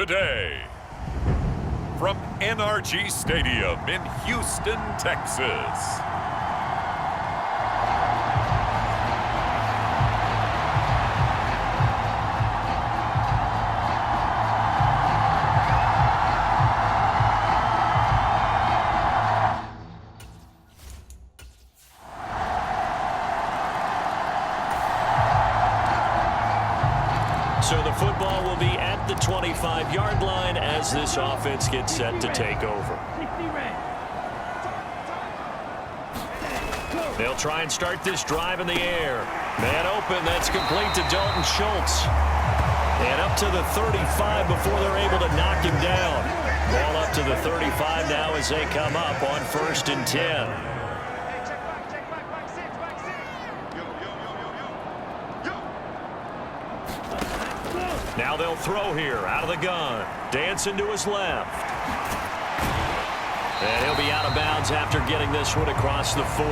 today. From NRG Stadium in Houston, Texas. So the football will be at the 25-yard line as this offense gets set to take over. They'll try and start this drive in the air. Man open, that's complete to Dalton Schultz. And up to the 35 before they're able to knock him down. Ball up to the 35 now as they come up on 1st and 10. Now they'll throw here out of the gun. Dancing to his left. And he'll be out of bounds after getting this one across the 40.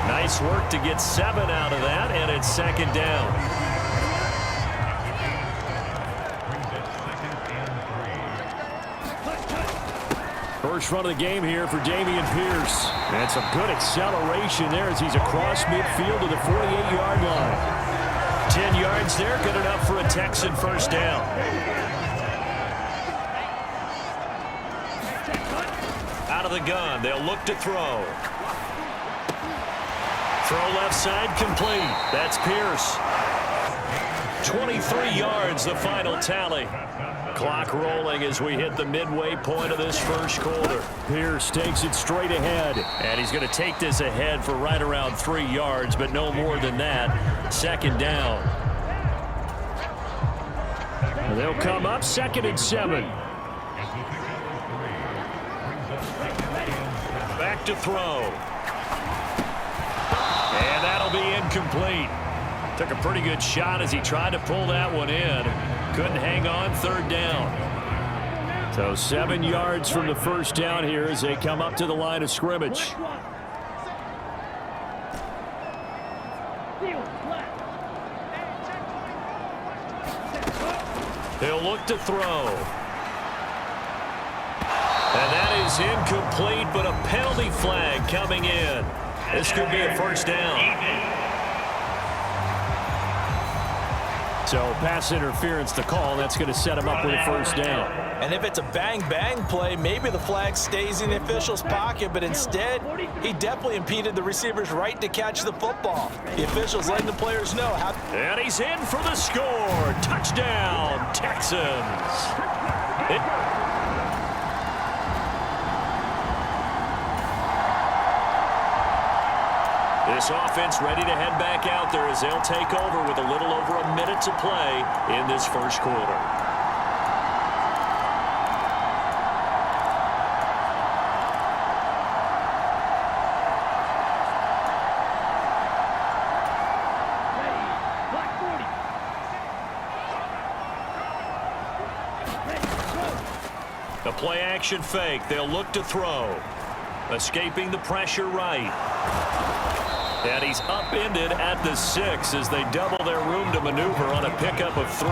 Nice work to get 7 out of that, and it's 2nd down. First run of the game here for Dameon Pierce. And some good acceleration there as he's across midfield to the 48-yard line. 10 yards there, good enough for a Texan first down. Out of the gun, they'll look to throw. Throw left side, complete. That's Pierce. 23 yards, the final tally. Clock rolling as we hit the midway point of this first quarter. Pierce takes it straight ahead, and he's going to take this ahead for right around 3 yards, but no more than that. 2nd down. And they'll come up 2nd and 7. Back to throw. And that'll be incomplete. Took a pretty good shot as he tried to pull that one in. Couldn't hang on, 3rd down. So 7 yards from the first down here as they come up to the line of scrimmage. He'll look to throw. And that is incomplete, but a penalty flag coming in. This could be a first down. So pass interference to call. That's going to set him up with a first down. And if it's a bang-bang play, maybe the flag stays in the official's pocket, but instead, he definitely impeded the receiver's right to catch the football. The official's letting the players know how. And he's in for the score. Touchdown, Texans. This offense ready to head back out there as they'll take over with a little over a minute to play in this first quarter. The play action fake. They'll look to throw. Escaping the pressure right. And he's upended at the 6 as they double their room to maneuver on a pickup of 3.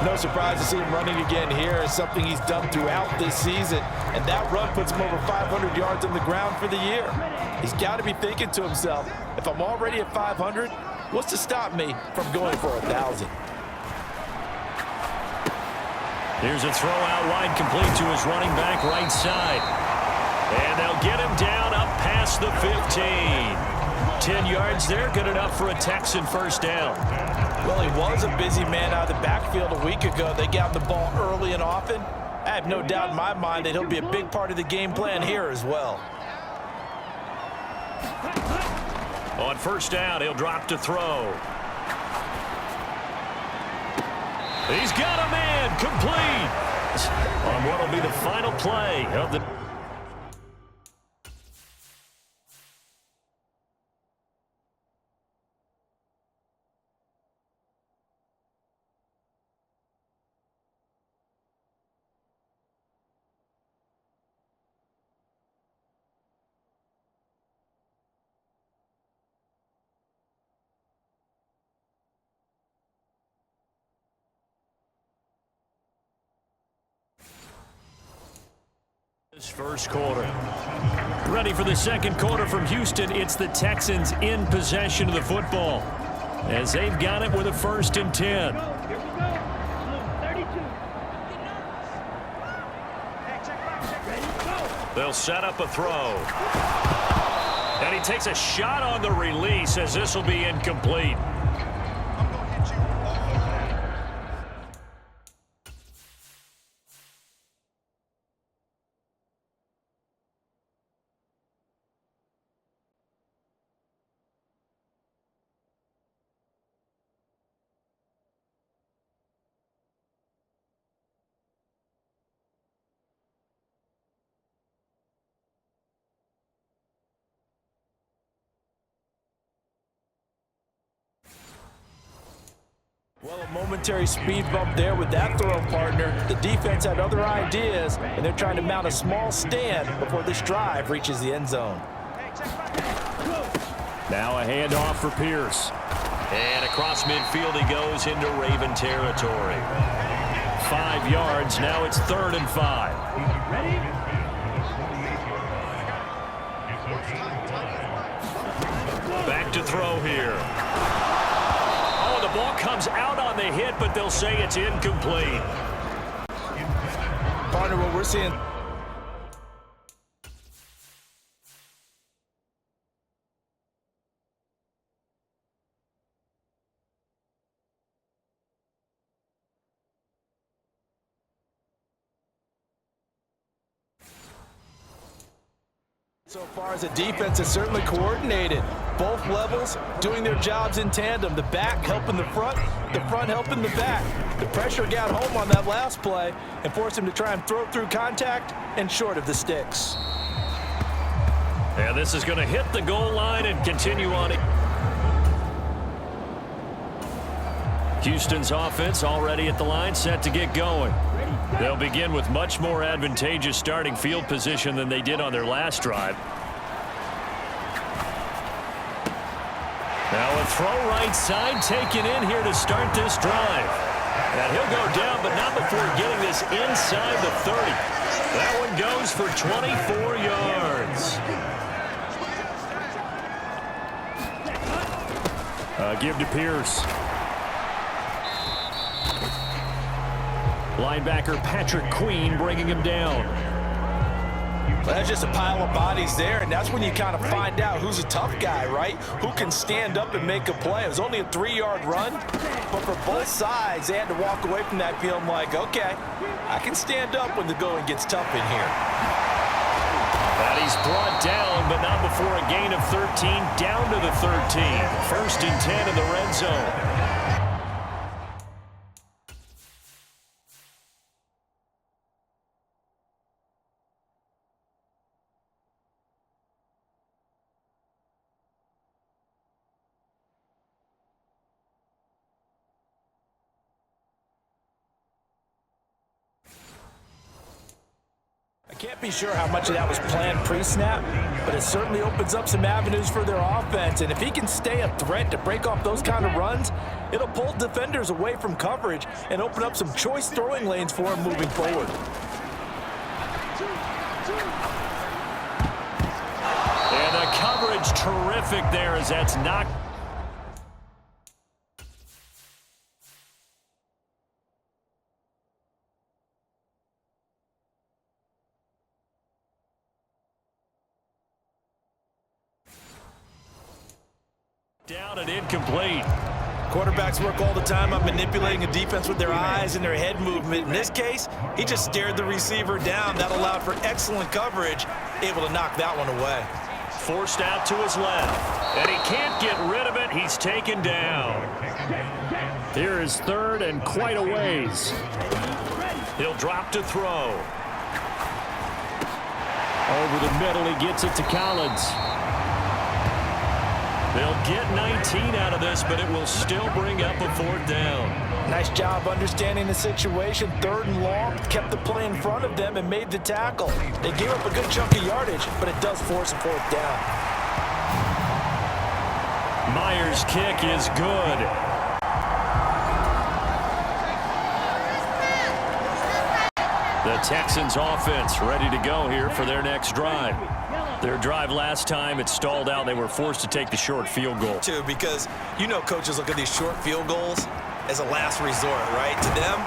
No surprise to see him running again here. It's something he's done throughout this season. And that run puts him over 500 yards on the ground for the year. He's got to be thinking to himself, if I'm already at 500, what's to stop me from going for 1,000? Here's a throw out wide, complete to his running back right side. And they'll get him down up past the 15. 10 yards there, good enough for a Texan first down. Well, he was a busy man out of the backfield a week ago. They got the ball early and often. I have no doubt in my mind that he'll be a big part of the game plan here as well. On first down, he'll drop to throw. He's got a man, complete. On what will be the final play of the This first quarter. Ready for the second quarter from Houston. It's the Texans in possession of the football as they've got it with a 1st and 10. They'll set up a throw. And he takes a shot on the release as this will be incomplete. Well, a momentary speed bump there with that throw, partner. The defense had other ideas, and they're trying to mount a small stand before this drive reaches the end zone. Now a handoff for Pierce. And across midfield he goes into Raven territory. 5 yards. Now it's 3rd and 5. Back to throw here. Oh, the ball comes out on the hit, but they'll say it's incomplete. Partner, what we're seeing. So far as the defense is certainly coordinated. Both levels doing their jobs in tandem. The back helping the front helping the back. The pressure got home on that last play and forced him to try and throw through contact and short of the sticks. And this is going to hit the goal line and continue on it. Houston's offense already at the line, set to get going. They'll begin with much more advantageous starting field position than they did on their last drive. Now a throw right side taken in here to start this drive. And he'll go down, but not before getting this inside the 30. That one goes for 24 yards. Give to Pierce. Linebacker Patrick Queen bringing him down. Well, that's just a pile of bodies there, and that's when you kind of find out who's a tough guy, right? Who can stand up and make a play. It was only a 3-yard run, but for both sides, they had to walk away from that feeling like, okay, I can stand up when the going gets tough in here. And he's brought down, but not before a gain of 13, down to the 13. 1st and 10 in the red zone. Can't be sure how much of that was planned pre-snap, but it certainly opens up some avenues for their offense. And if he can stay a threat to break off those kind of runs, it'll pull defenders away from coverage and open up some choice throwing lanes for him moving forward. And the coverage terrific there as that's knocked. Down and incomplete. Quarterbacks work all the time on manipulating a defense with their eyes and their head movement. In this case, he just stared the receiver down. That allowed for excellent coverage, able to knock that one away. Forced out to his left, and he can't get rid of it. He's taken down. Here is 3rd and quite a ways. He'll drop to throw. Over the middle, he gets it to Collins. They'll get 19 out of this, but it will still bring up a 4th down. Nice job understanding the situation. 3rd and long, kept the play in front of them and made the tackle. They gave up a good chunk of yardage, but it does force a 4th down. Myers' kick is good. The Texans offense ready to go here for their next drive. Their drive last time, it stalled out. They were forced to take the short field goal. Too, because you know coaches look at these short field goals as a last resort, right? To them,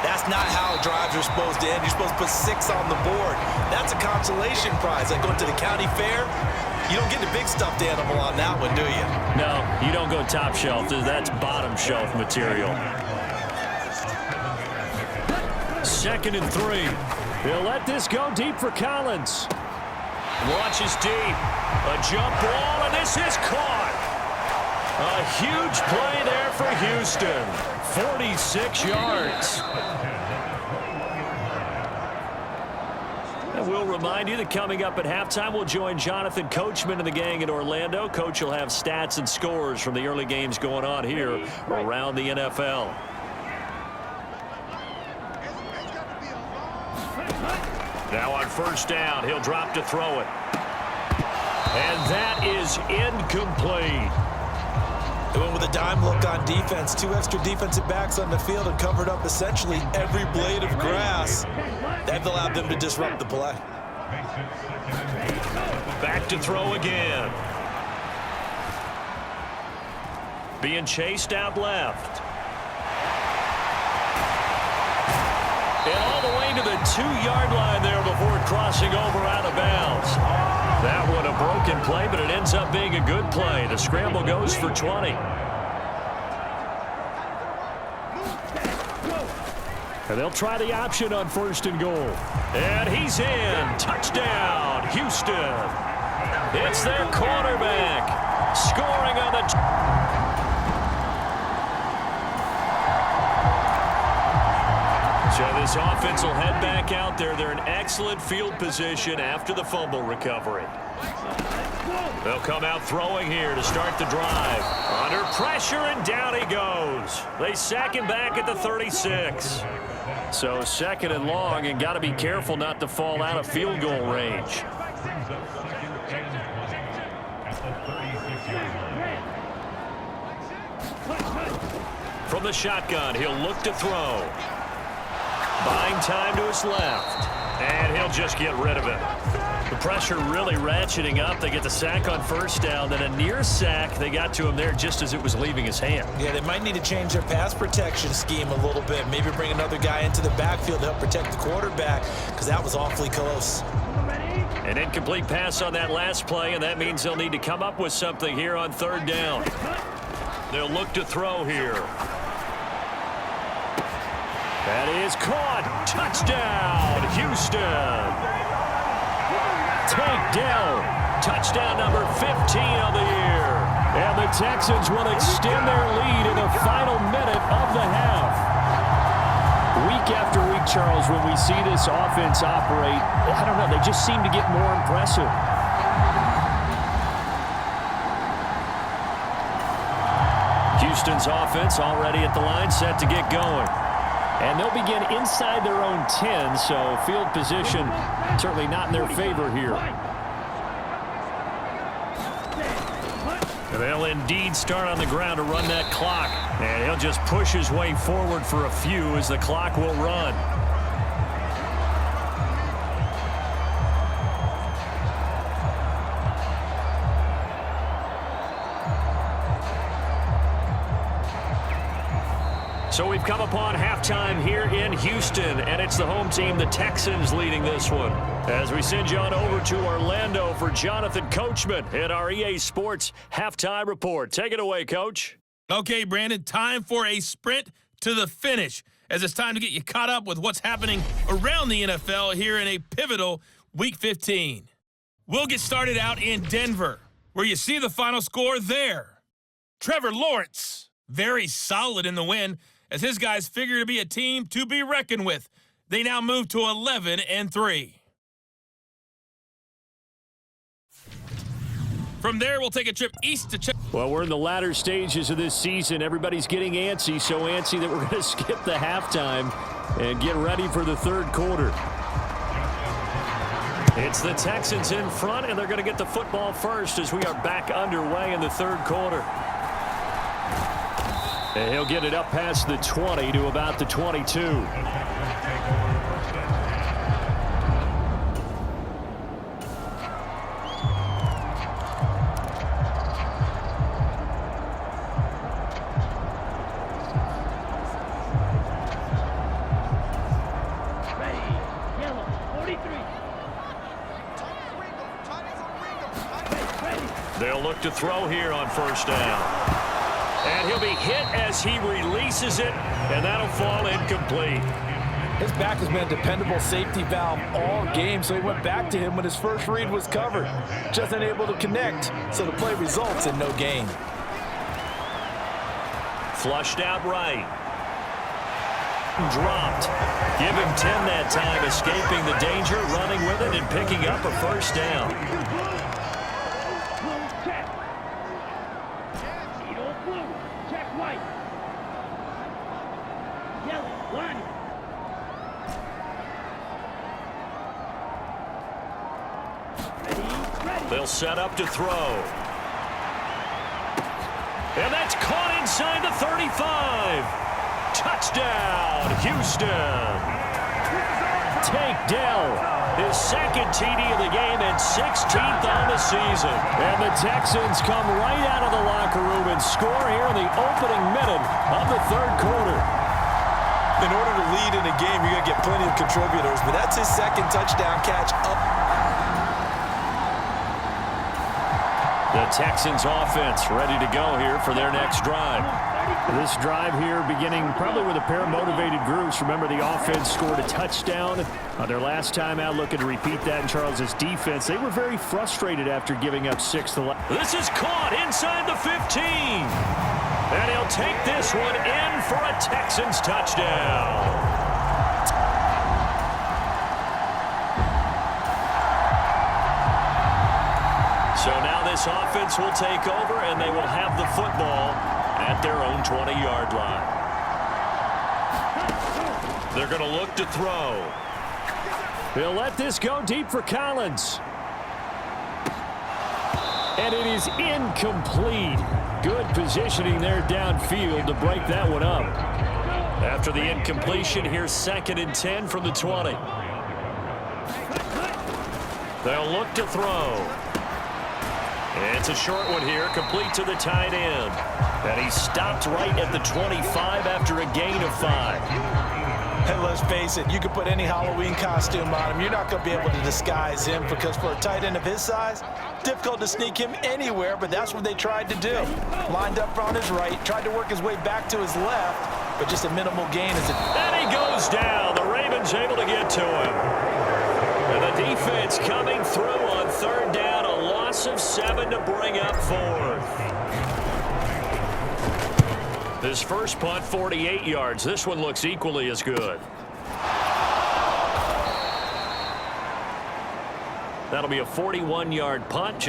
that's not how drives are supposed to end. You're supposed to put 6 on the board. That's a consolation prize. Like going to the county fair, you don't get the big stuffed animal on that one, do you? No, you don't go top shelf. That's bottom shelf material. 2nd and 3. They'll let this go deep for Collins. Launches deep. A jump ball, and this is caught. A huge play there for Houston. 46 yards. And we'll remind you that coming up at halftime, we'll join Jonathan Coachman and the gang in Orlando. Coach will have stats and scores from the early games going on here around the NFL. Now on 1st down, he'll drop to throw it. And that is incomplete. They went with a dime look on defense. 2 extra defensive backs on the field and covered up essentially every blade of grass. That allowed them to disrupt the play. Back to throw again. Being chased out left. And all the way to the 2-yard line there before crossing over out of bounds. That one a broken play, but it ends up being a good play. The scramble goes for 20. And they'll try the option on 1st and goal. And he's in. Touchdown, Houston. It's their quarterback scoring on the... So this offense will head back out there. They're in excellent field position after the fumble recovery. They'll come out throwing here to start the drive. Under pressure, and down he goes. They sack him back at the 36. So 2nd and long, and got to be careful not to fall out of field goal range. From the shotgun, he'll look to throw. Buying time to his left, and he'll just get rid of it. The pressure really ratcheting up. They get the sack on 1st down, then a near sack. They got to him there just as it was leaving his hand. Yeah, they might need to change their pass protection scheme a little bit. Maybe bring another guy into the backfield to help protect the quarterback, because that was awfully close. An incomplete pass on that last play, and that means they'll need to come up with something here on 3rd down. They'll look to throw here. That is caught. Touchdown, Houston. Takedown. Touchdown number 15 of the year. And the Texans will extend their lead in the final minute of the half. Week after week, Charles, when we see this offense operate, I don't know, they just seem to get more impressive. Houston's offense already at the line, set to get going. And they'll begin inside their own 10, so field position certainly not in their favor here. They'll indeed start on the ground to run that clock. And he'll just push his way forward for a few as the clock will run. So we've come upon halftime here in Houston, and it's the home team, the Texans, leading this one. As we send you on over to Orlando for Jonathan Coachman in our EA Sports Halftime Report. Take it away, Coach. Okay, Brandon, time for a sprint to the finish, as it's time to get you caught up with what's happening around the NFL here in a pivotal Week 15. We'll get started out in Denver, where you see the final score there. Trevor Lawrence, very solid in the win, as his guys figure to be a team to be reckoned with. They now move to 11-3. From there, we'll take a trip east to check. Well, we're in the latter stages of this season. Everybody's getting antsy, so antsy that we're going to skip the halftime and get ready for the 3rd quarter. It's the Texans in front, and they're going to get the football first as we are back underway in the 3rd quarter. And he'll get it up past the 20 to about the 22. They'll look to throw here on first down. And he'll be hit as he releases it, and that'll fall incomplete. His back has been a dependable safety valve all game, so he went back to him when his first read was covered. Just unable to connect, so the play results in no gain. Flushed out right. Dropped. Give him 10 that time, escaping the danger, running with it, and picking up a first down. They'll set up to throw. And that's caught inside the 35. Touchdown, Houston. Tank Dell, his second TD of the game and 16th on the season. And the Texans come right out of the locker room and score here in the opening minute of the third quarter. In order to lead in a game, you're going to get plenty of contributors, but that's his second touchdown catch up. The Texans offense ready to go here for their next drive. This drive here beginning probably with a pair of motivated groups. Remember, the offense scored a touchdown on their last time out. Looking to repeat that in Charles's defense. They were very frustrated after giving up 6 to last. This is caught inside the 15. And he'll take this one in for a Texans touchdown. So now this offense will take over, and they will have the football at their own 20-yard line. They're going to look to throw. They'll let this go deep for Collins. And it is incomplete. Good positioning there downfield to break that one up. After the incompletion, here's 2nd and 10 from the 20. They'll look to throw. It's a short one here, complete to the tight end. And he stopped right at the 25 after a gain of 5. And let's face it, you could put any Halloween costume on him. You're not going to be able to disguise him because for a tight end of his size, difficult to sneak him anywhere, but that's what they tried to do. Lined up on his right, tried to work his way back to his left, but just a minimal gain. And he goes down. The Ravens able to get to him. And the defense coming through on 3rd down, a loss of 7 to bring up 4th. His first punt, 48 yards. This one looks equally as good. That'll be a 41-yard punt.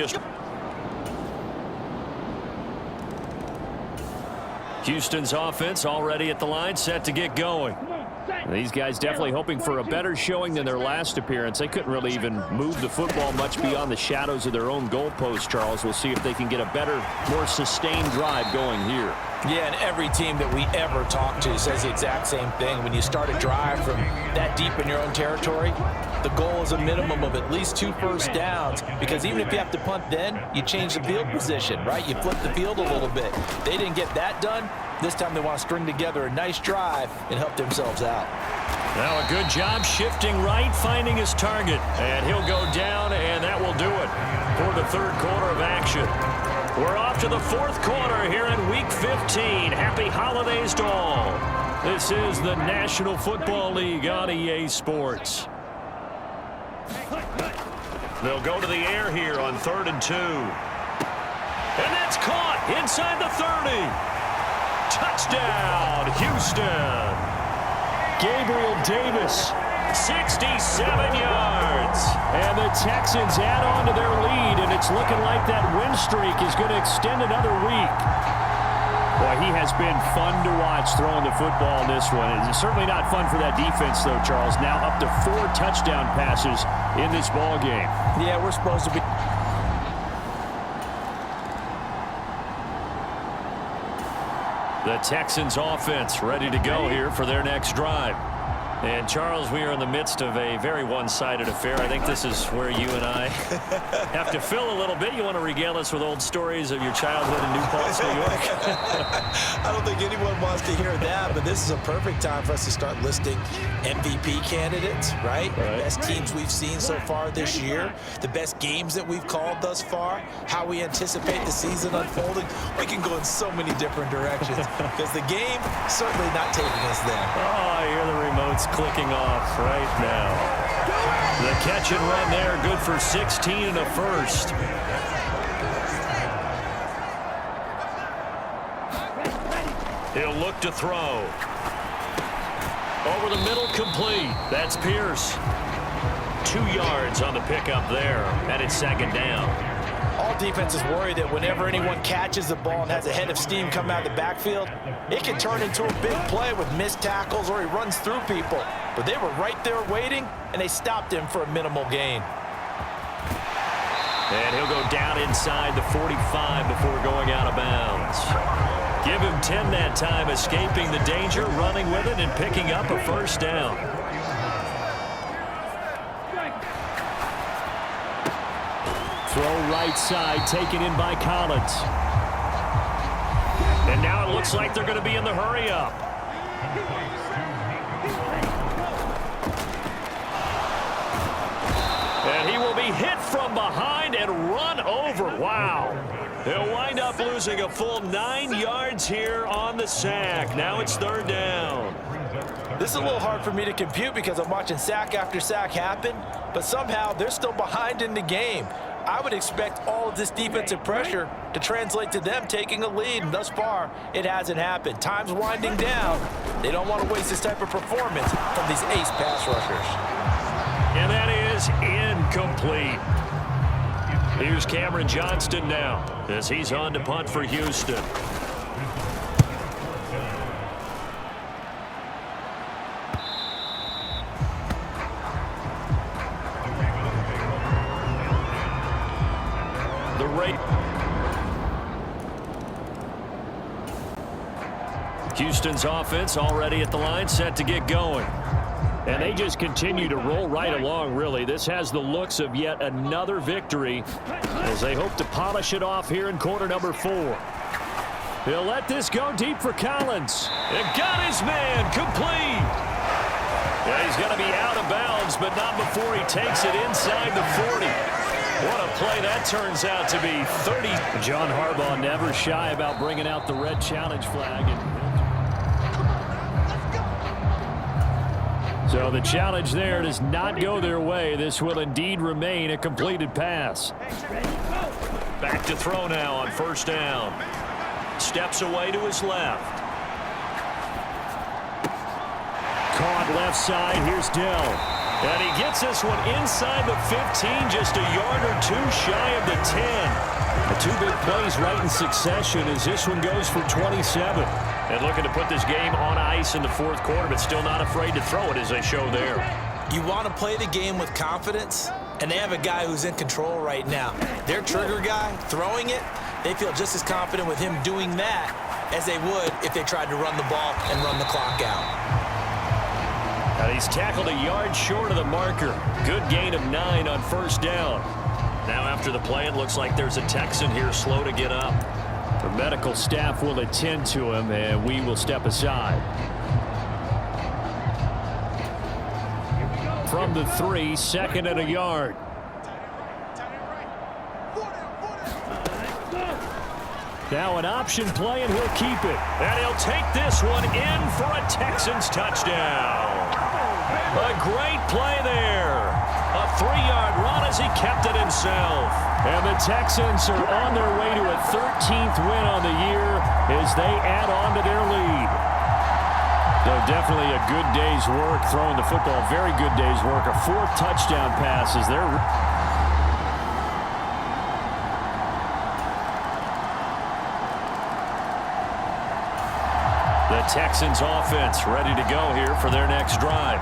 Houston's offense already at the line, set to get going. These guys definitely hoping for a better showing than their last appearance. They couldn't really even move the football much beyond the shadows of their own goalpost, Charles. We'll see if they can get a better, more sustained drive going here. Yeah, and every team that we ever talk to says the exact same thing. When you start a drive from that deep in your own territory, the goal is a minimum of at least 2 first downs, because even if you have to punt then, you change the field position, right? You flip the field a little bit. They didn't get that done. This time they want to string together a nice drive and help themselves out. Now a good job shifting right, finding his target. And he'll go down, and that will do it for the third quarter of action. We're off to the 4th quarter here in Week 15. Happy holidays to all. This is the National Football League on EA Sports. They'll go to the air here on 3rd and 2. And that's caught inside the 30. Touchdown, Houston. Gabriel Davis, 67 yards. and the Texans add on to their lead, and it's looking like that win streak is going to extend another week. Boy, he has been fun to watch throwing the football in this one. It's certainly not fun for that defense, though, Charles. Now up to 4 touchdown passes in this ball game. Yeah, we're supposed to be. The Texans offense ready to go here for their next drive. And, Charles, we are in the midst of a very one-sided affair. I think this is where you and I have to fill a little bit. You want to regale us with old stories of your childhood in New Paltz, New York? I don't think anyone wants to hear that, but this is a perfect time for us to start listing MVP candidates, right? The best teams we've seen so far this year, the best games that we've called thus far, how we anticipate the season unfolding. We can go in so many different directions because the game certainly not taking us there. Oh, I hear the remotes clicking off right now. The catch and run there, good for 16 and a first. He'll look to throw. Over the middle, complete. That's Pierce. 2 yards on the pickup there, and it's second down. All defenses worry that whenever anyone catches the ball and has a head of steam come out of the backfield, it can turn into a big play with missed tackles or he runs through people. But they were right there waiting, and they stopped him for a minimal gain. And he'll go down inside the 45 before going out of bounds. Give him 10 that time, escaping the danger, running with it, and picking up a first down. Throw right side, taken in by Collins. And now it looks like they're going to be in the hurry-up. And he will be hit from behind and run over. Wow. They'll wind up losing a full 9 yards here on the sack. Now it's third down. This is a little hard for me to compute because I'm watching sack after sack happen, but somehow they're still behind in the game. I would expect all of this defensive pressure to translate to them taking a lead, and thus far, it hasn't happened. Time's winding down. They don't want to waste this type of performance from these ace pass rushers. And that is incomplete. Here's Cameron Johnston now as he's on to punt for Houston. Houston's offense already at the line, set to get going. And they just continue to roll right along, really. This has the looks of yet another victory as they hope to polish it off here in quarter number 4. He'll let this go deep for Collins. And got his man complete. Yeah, he's going to be out of bounds, but not before he takes it inside the 40. What a play that turns out to be. 30. John Harbaugh never shy about bringing out the red challenge flag. So the challenge there does not go their way. This will indeed remain a completed pass. Back to throw now on first down. Steps away to his left. Caught left side. Here's Dell. And he gets this one inside the 15, just a yard or two shy of the 10. The 2 big plays right in succession as this one goes for 27. And looking to put this game on ice in the fourth quarter, but still not afraid to throw it as they show there. You want to play the game with confidence, and they have a guy who's in control right now. Their trigger guy, throwing it, they feel just as confident with him doing that as they would if they tried to run the ball and run the clock out. And he's tackled a yard short of the marker. Good gain of 9 on first down. Now after the play, it looks like there's a Texan here slow to get up. The medical staff will attend to him, and we will step aside. From the 3, second and a yard. Now an option play, and he'll keep it. And he'll take this one in for a Texans touchdown. A great play there. A 3-yard run as he kept it himself. And the Texans are on their way to a 13th win on the year as they add on to their lead. So definitely a good day's work throwing the football. Very good day's work. A 4th touchdown pass as they're... The Texans offense ready to go here for their next drive.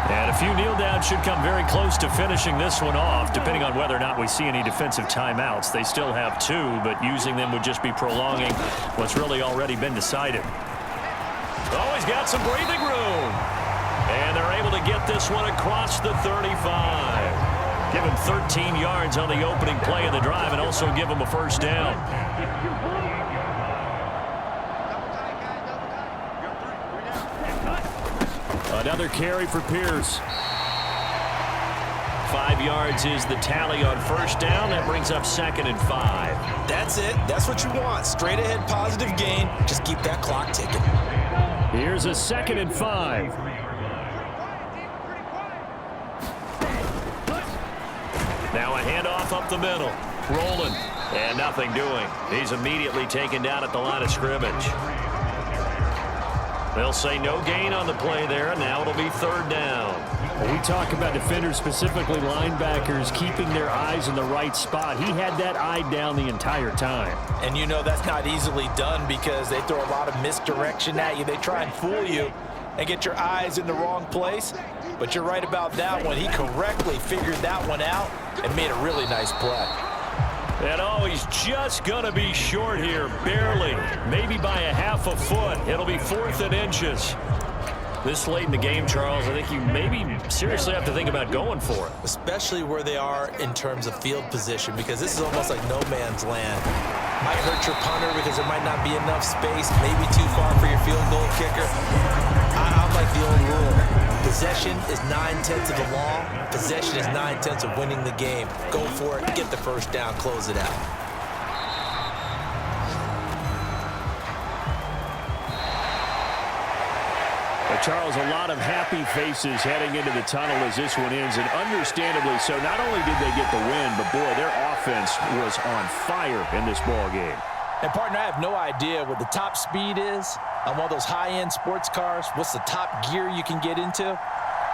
And a few kneel downs should come very close to finishing this one off, depending on whether or not we see any defensive timeouts. They still have 2, but using them would just be prolonging what's really already been decided. Oh, he's got some breathing room. And they're able to get this one across the 35. Give him 13 yards on the opening play of the drive and also give him a first down. Another carry for Pierce. 5 yards is the tally on first down. That brings up 2nd and 5. That's it. That's what you want. Straight ahead positive gain. Just keep that clock ticking. Here's a 2nd and 5. Now a handoff up the middle. Rolling. And nothing doing. He's immediately taken down at the line of scrimmage. They'll say no gain on the play there, and now it'll be 3rd down. When we talk about defenders, specifically linebackers, keeping their eyes in the right spot. He had that eye down the entire time. And you know that's not easily done because they throw a lot of misdirection at you. They try and fool you and get your eyes in the wrong place. But you're right about that one. He correctly figured that one out and made a really nice play. And oh, he's just going to be short here, barely. Maybe by a half a foot. It'll be 4th and inches. This late in the game, Charles, I think you maybe seriously have to think about going for it. Especially where they are in terms of field position, because this is almost like no man's land. Might hurt your punter because there might not be enough space, maybe too far for your field goal kicker. I'm like the old rule. Possession is 9/10 of the law. Possession is 9/10 of winning the game. Go for it, get the first down, close it out. Charles, a lot of happy faces heading into the tunnel as this one ends, and understandably so. Not only did they get the win, but boy, their offense was on fire in this ball game. And partner, I have no idea what the top speed is on one of those high-end sports cars. What's the top gear you can get into?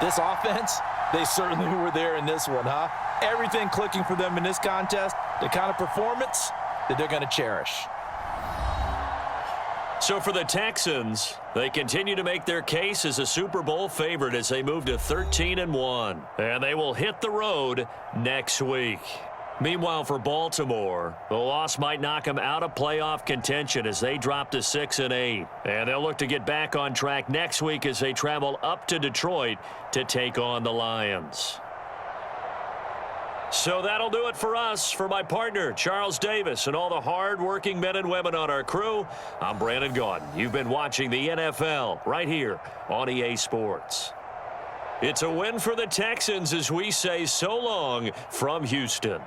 This offense, they certainly were there in this one, huh? Everything clicking for them in this contest, the kind of performance that they're going to cherish. So for the Texans, they continue to make their case as a Super Bowl favorite as they move to 13-1. And they will hit the road next week. Meanwhile, for Baltimore, the loss might knock them out of playoff contention as they drop to 6-8. And they'll look to get back on track next week as they travel up to Detroit to take on the Lions. So that'll do it for us. For my partner, Charles Davis, and all the hard-working men and women on our crew, I'm Brandon Gaudin. You've been watching the NFL right here on EA Sports. It's a win for the Texans as we say so long from Houston.